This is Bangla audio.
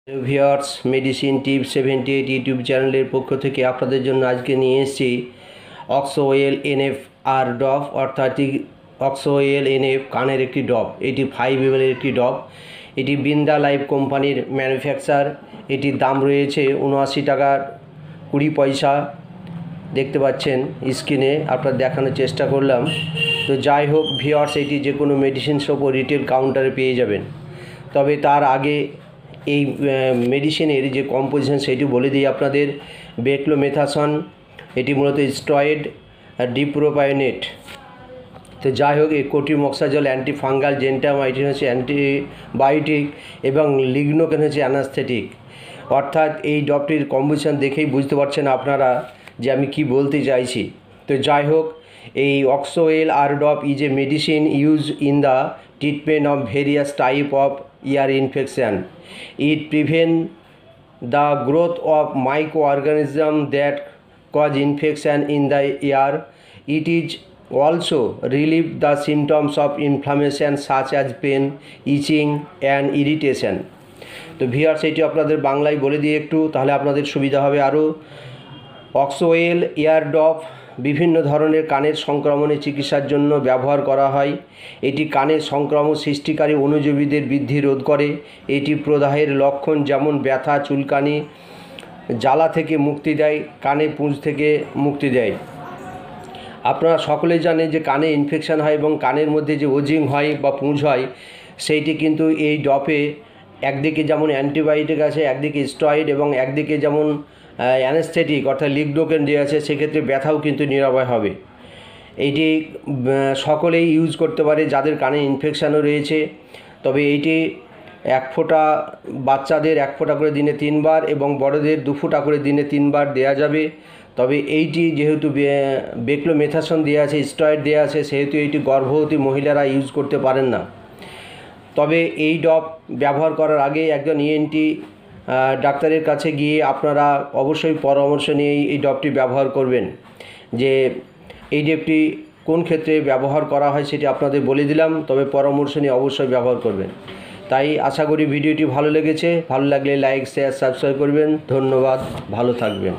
ভিউয়ার্স মেডিসিন টিপস 78 ইউটিউব চ্যানেলের পক্ষ থেকে আপনাদের জন্য আজকে নিয়ে এসেছি অক্সওয়েল এনএফ আর ড্রপ অর্থাৎ অক্সওয়েল এনএফ কানের একটি ড্রপ। এটি 5 ml এর একটি ড্রপ। এটি বিন্দা লাইফ কোম্পানির ম্যানুফ্যাকচার। এটির দাম রয়েছে 79 টাকা 20 পয়সা। দেখতে পাচ্ছেন স্ক্রিনে, আপনার দেখানোর চেষ্টা করলাম। তো যাই হোক ভিউয়ার্স, এটি যে কোনো মেডিসিন শপ ও রিটেল কাউন্টারে পেয়ে যাবেন। তবে তার আগে এই মেডিসিনের যে কম্পোজিশন সেটি বলে দিই আপনাদের। বেক্লোমেথাসন, এটি মূলত স্টেরয়েড ডিপ্রোপায়োনেট। তো যাই হোক, এই কোট্রিমক্সাজল অ্যান্টিফাঙ্গাল, জেন্টামাইটিন হচ্ছে অ্যান্টিবায়োটিক এবং লিগনোকেন হচ্ছে অ্যানাস্থেটিক। অর্থাৎ এই ড্রপটির কম্পোজিশন দেখেই বুঝতে পারছেন আপনারা যে আমি কি বলতে চাইছি। তো যাই হোক, এই Oxwell ear drop is a medicine use in the treatment of various type of ear infection. It prevents the growth of microorganisms that cause infection in the ear. It is also relieve the symptoms of inflammation such as pain, itching and irritation. তো ভিউয়ার্স, এটি আপনাদের বাংলায় বলে দিয়ে একটু, তাহলে আপনাদের সুবিধা হবে আরও। অক্সওয়েল ইয়ার ড্রপ বিভিন্ন ধরনের কানের সংক্রমণের চিকিৎসার জন্য ব্যবহার করা হয়। এটি কানের সংক্রমণ সৃষ্টিকারী অণুজীবীদের বৃদ্ধি রোধ করে। এটি প্রদাহের লক্ষণ যেমন ব্যথা, চুলকানি, জ্বালা থেকে মুক্তি দেয়, কানে পুঁজ থেকে মুক্তি দেয়। আপনারা সকলেই জানেন যে কানে ইনফেকশান হয় এবং কানের মধ্যে যে ওজিং হয় বা পুঁজ হয়, সেইটি কিন্তু এই ড্রপে একদিকে যেমন অ্যান্টিবায়োটিক আছে, একদিকে স্টেরয়েড এবং একদিকে যেমন অ্যানেস্থেটিক অর্থাৎ লিগনোকেন যে আছে, সেক্ষেত্রে ব্যথাও কিন্তু নিরাময় হবে। এইটি সকলেই ইউজ করতে পারে যাদের কানে ইনফেকশানও রয়েছে। তবে এইটি 1 ফোঁটা, বাচ্চাদের 1 ফোঁটা করে দিনে 3 বার এবং বড়দের 2 ফোঁটা করে দিনে 3 বার দেওয়া যাবে। তবে এইটি যেহেতু বেক্লোমেথাসন দেওয়া আছে, স্টেরয়েড দেওয়া আছে, সেহেতু এইটি গর্ভবতী মহিলারা ইউজ করতে পারেন না। তবে এই ড্রপ ব্যবহার করার আগে একজন ইএনটি ডাক্তারের কাছে গিয়ে আপনারা অবশ্যই পরামর্শ নিয়ে এই ড্রপটি ব্যবহার করবেন। যে এই ড্রপটি কোন ক্ষেত্রে ব্যবহার করা হয় সেটি আপনাদের বলে দিলাম, তবে পরামর্শ নিয়ে অবশ্যই ব্যবহার করবেন। তাই আশা করি ভিডিওটি ভালো লেগেছে। ভালো লাগলে লাইক, শেয়ার, সাবস্ক্রাইব করবেন। ধন্যবাদ, ভালো থাকবেন।